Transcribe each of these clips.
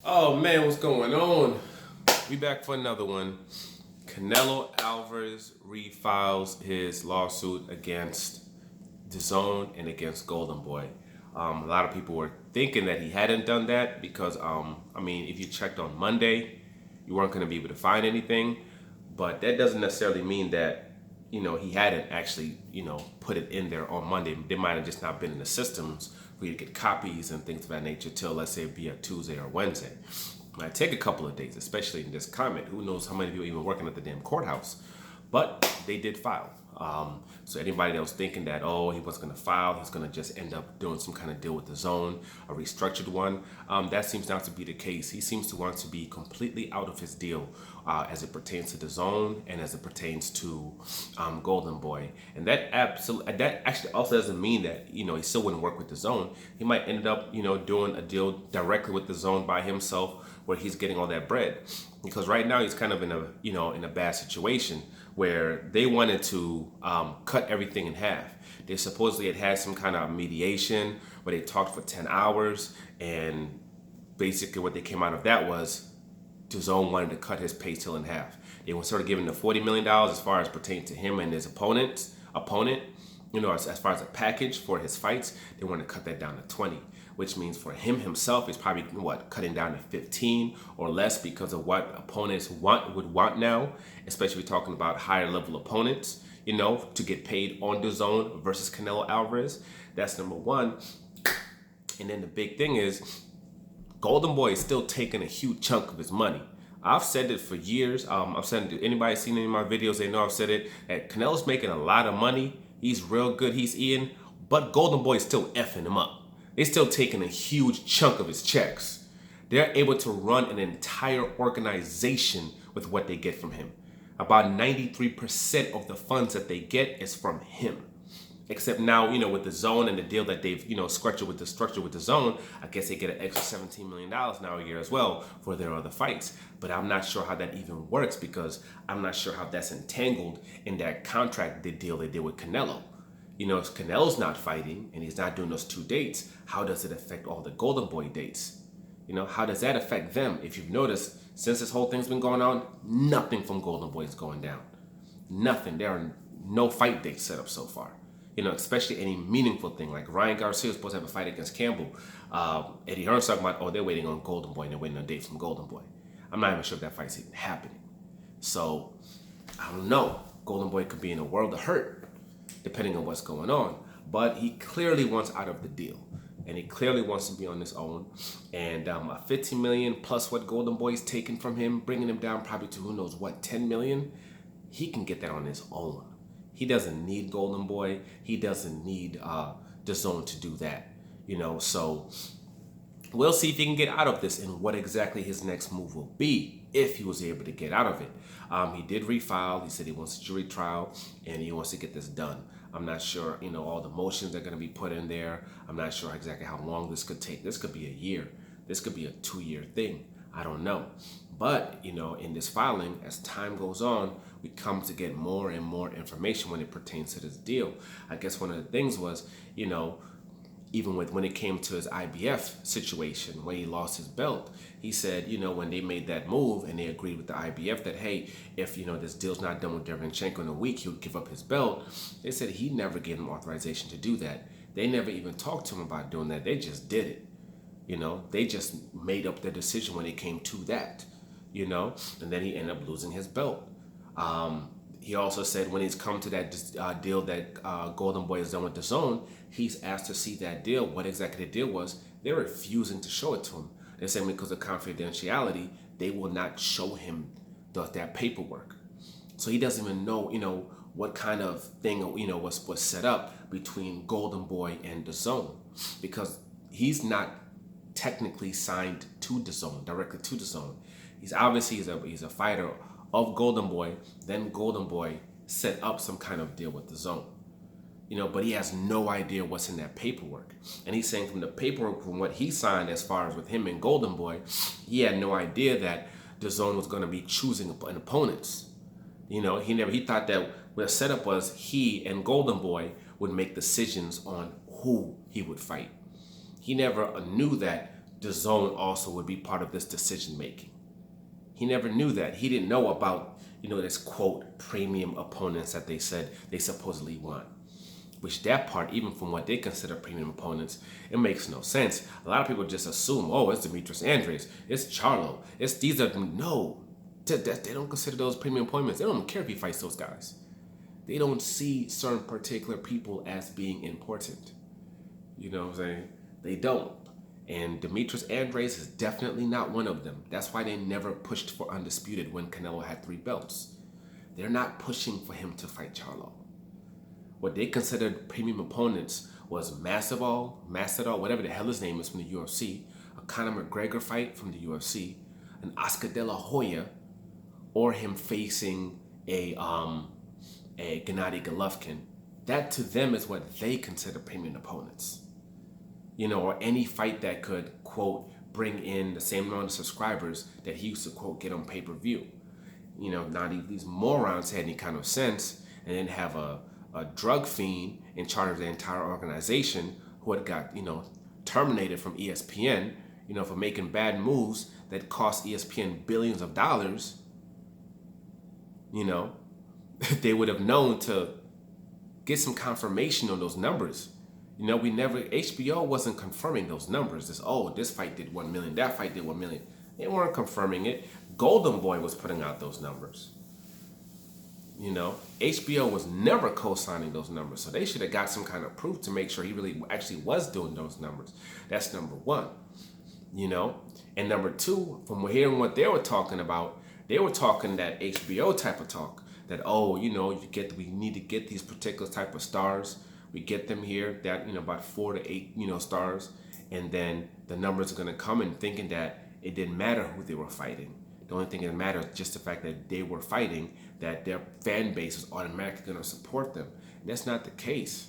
Oh man, what's going on? We back for another one. Canelo Alvarez refiles his lawsuit against DZON and against Golden Boy. A lot of people were thinking that he hadn't done that because, if you checked on Monday, you weren't going to be able to find anything. But that doesn't necessarily mean that, he hadn't actually, put it in there on Monday. They might have just not been in the systems for you to get copies and things of that nature till, let's say, it be a Tuesday or Wednesday. It might take a couple of days, especially in this climate. Who knows how many people even working at the damn courthouse? But they did file. So anybody that was thinking that, oh, he wasn't going to file, he's going to just end up doing some kind of deal with the zone, a restructured one, that seems not to be the case. He seems to want to be completely out of his deal as it pertains to the zone and as it pertains to Golden Boy. And that actually also doesn't mean that, he still wouldn't work with the zone. He might end up, doing a deal directly with the zone by himself where he's getting all that bread. Because right now he's kind of in a bad situation where they wanted to cut everything in half. They supposedly had some kind of mediation where they talked for 10 hours, and basically what they came out of that was DAZN wanted to cut his pay still in half. They were sort of giving the $40 million as far as pertains to him and his opponent, as far as a package for his fights. They want to cut that down to 20, which means for him himself, he's probably cutting down to 15 or less because of what opponents would want now, especially talking about higher level opponents, to get paid on the zone versus Canelo Alvarez. That's number one. And then the big thing is Golden Boy is still taking a huge chunk of his money. I've said it for years. I've said it to anybody seen any of my videos, they know I've said it, that Canelo's making a lot of money. He's real good, he's eating, but Golden Boy is still effing him up. They're still taking a huge chunk of his checks. They're able to run an entire organization with what they get from him. About 93% of the funds that they get is from him. Except now, with the zone and the deal that they've, structured with the zone, I guess they get an extra $17 million now a year as well for their other fights. But I'm not sure how that even works because I'm not sure how that's entangled in that contract deal they did with Canelo. If Canelo's not fighting and he's not doing those 2 dates, how does it affect all the Golden Boy dates? How does that affect them? If you've noticed, since this whole thing's been going on, nothing from Golden Boy is going down. Nothing. There are no fight dates set up so far. Especially any meaningful thing. Like Ryan Garcia was supposed to have a fight against Campbell. Eddie Hearn's talking about, they're waiting on Golden Boy and they're waiting on dates from Golden Boy. I'm not even sure if that fight's even happening. So, I don't know. Golden Boy could be in a world of hurt, depending on what's going on. But he clearly wants out of the deal. And he clearly wants to be on his own. And a $15 million plus what Golden Boy's taken from him, bringing him down probably to who knows what, $10 million, he can get that on his own. He doesn't need Golden Boy. He doesn't need DAZN to do that. So we'll see if he can get out of this and what exactly his next move will be if he was able to get out of it. He did refile. He said he wants a jury trial and he wants to get this done. I'm not sure, all the motions that are going to be put in there. I'm not sure exactly how long this could take. This could be a year. This could be a 2-year thing. I don't know. But, in this filing, as time goes on, we come to get more and more information when it pertains to this deal. I guess one of the things was, even when it came to his IBF situation, when he lost his belt, he said, when they made that move and they agreed with the IBF that, hey, if, this deal's not done with Derevyanchenko in a week, he would give up his belt. They said he never gave him authorization to do that. They never even talked to him about doing that. They just did it. They just made up their decision when it came to that, and then he ended up losing his belt. He also said when he's come to that deal that Golden Boy has done with DAZN, he's asked to see that deal. What exactly the deal was, they're refusing to show it to him. They're saying because of confidentiality, they will not show him that paperwork. So he doesn't even know, what kind of thing, was set up between Golden Boy and DAZN, because he's not technically signed to DAZN, directly to DAZN. He's obviously he's a fighter of Golden Boy. Then Golden Boy set up some kind of deal with DAZN. But he has no idea what's in that paperwork. And he's saying from the paperwork, from what he signed as far as with him and Golden Boy, he had no idea that DAZN was going to be choosing an opponents. He thought that the setup was he and Golden Boy would make decisions on who he would fight. He never knew that DZON also would be part of this decision making. He never knew that. He didn't know about, this quote, premium opponents that they said they supposedly want. Which that part, even from what they consider premium opponents, it makes no sense. A lot of people just assume, oh, it's Demetrius Andrade, it's Charlo, it's these are, no. They don't consider those premium opponents. They don't care if he fights those guys. They don't see certain particular people as being important. You know what I'm saying? They don't. And Demetrius Andrade is definitely not one of them. That's why they never pushed for Undisputed when Canelo had 3 belts. They're not pushing for him to fight Charlo. What they considered premium opponents was Masvidal, whatever the hell his name is from the UFC, a Conor McGregor fight from the UFC, an Oscar De La Hoya, or him facing a Gennady Golovkin. That to them is what they consider premium opponents. Or any fight that could, quote, bring in the same amount of subscribers that he used to, quote, get on pay-per-view. Not if these morons had any kind of sense and then have a drug fiend in charge of the entire organization who had got, terminated from ESPN, for making bad moves that cost ESPN billions of dollars, they would have known to get some confirmation on those numbers. HBO wasn't confirming those numbers. This fight did 1 million, that fight did 1 million. They weren't confirming it. Golden Boy was putting out those numbers. HBO was never co-signing those numbers. So they should have got some kind of proof to make sure he really actually was doing those numbers. That's number one. And number two, from hearing what they were talking about, they were talking that HBO type of talk. That, we need to get these particular type of stars. We get them here, that, about 4 to 8, stars. And then the numbers are going to come in thinking that it didn't matter who they were fighting. The only thing that matters is just the fact that they were fighting, that their fan base is automatically going to support them. And that's not the case.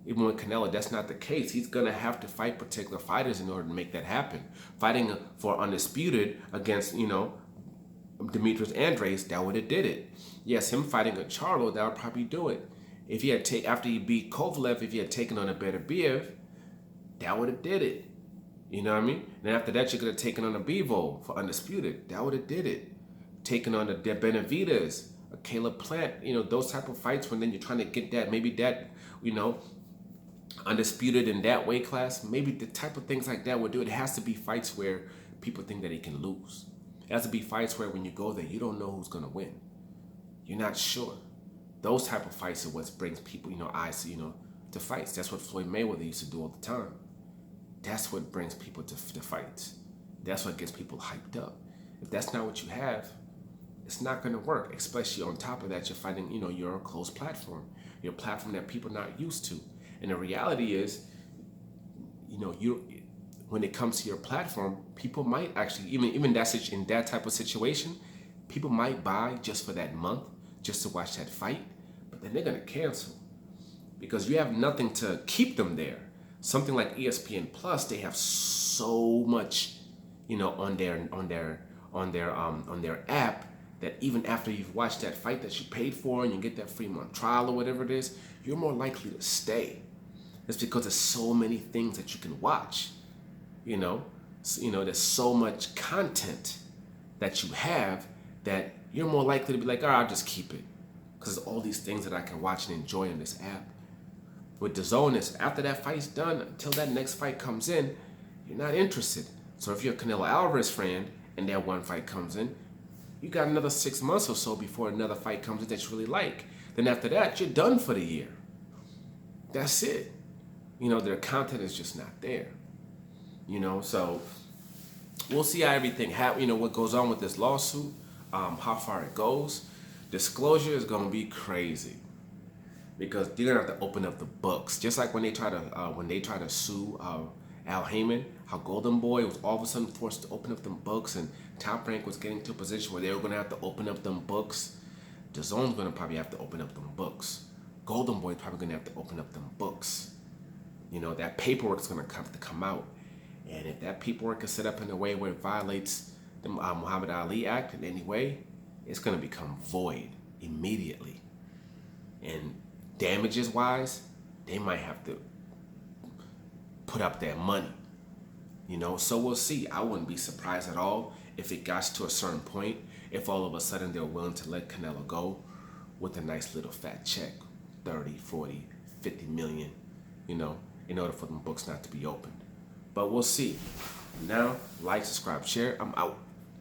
Even with Canelo, that's not the case. He's going to have to fight particular fighters in order to make that happen. Fighting for Undisputed against, Demetrius Andrade, that would have did it. Yes, him fighting a Charlo, that would probably do it. If he had after he beat Kovalev, if he had taken on a Beterbiev, that would have did it. You know what I mean? And after that, you could have taken on a Bivol for Undisputed. That would have did it. Taking on the Benavidez, a Caleb Plant, those type of fights when then you're trying to get that, maybe that, Undisputed in that weight class, maybe the type of things like that would do it. It has to be fights where people think that he can lose. It has to be fights where when you go there, you don't know who's going to win. You're not sure. Those type of fights are what brings people, eyes, to fights. That's what Floyd Mayweather used to do all the time. That's what brings people to fights. That's what gets people hyped up. If that's not what you have, it's not going to work. Especially on top of that, you're fighting, you're a closed platform. You're a platform that people are not used to. And the reality is, when it comes to your platform, people might actually, even in that type of situation, people might buy just for that month, just to watch that fight, but then they're going to cancel because you have nothing to keep them there. Something like ESPN Plus, they have so much, on their app that even after you've watched that fight that you paid for and you get that free month trial or whatever it is, you're more likely to stay. It's because there's so many things that you can watch. There's so much content that you have that you're more likely to be like, all right, I'll just keep it. Because there's all these things that I can watch and enjoy in this app. With DZON, after that fight's done, until that next fight comes in, you're not interested. So if you're a Canelo Alvarez friend and that one fight comes in, you got another 6 months or so before another fight comes in that you really like. Then after that, you're done for the year. That's it. Their content is just not there. So we'll see how everything happens, what goes on with this lawsuit, how far it goes. Disclosure is going to be crazy because they're going to have to open up the books. Just like when they try to sue Al Heyman, how Golden Boy was all of a sudden forced to open up them books and Top Rank was getting to a position where they were going to have to open up them books. DAZN's going to probably have to open up them books. Golden Boy's probably going to have to open up them books. That paperwork's going to have to come out. And if that paperwork is set up in a way where it violates the Muhammad Ali Act in any way, it's going to become void immediately. And damages-wise, they might have to put up their money. You know, so we'll see. I wouldn't be surprised at all if it got to a certain point, if all of a sudden they're willing to let Canelo go with a nice little fat check, 30, 40, 50 million, you know, in order for them books not to be opened. But we'll see. Now, like, subscribe, share. I'm out.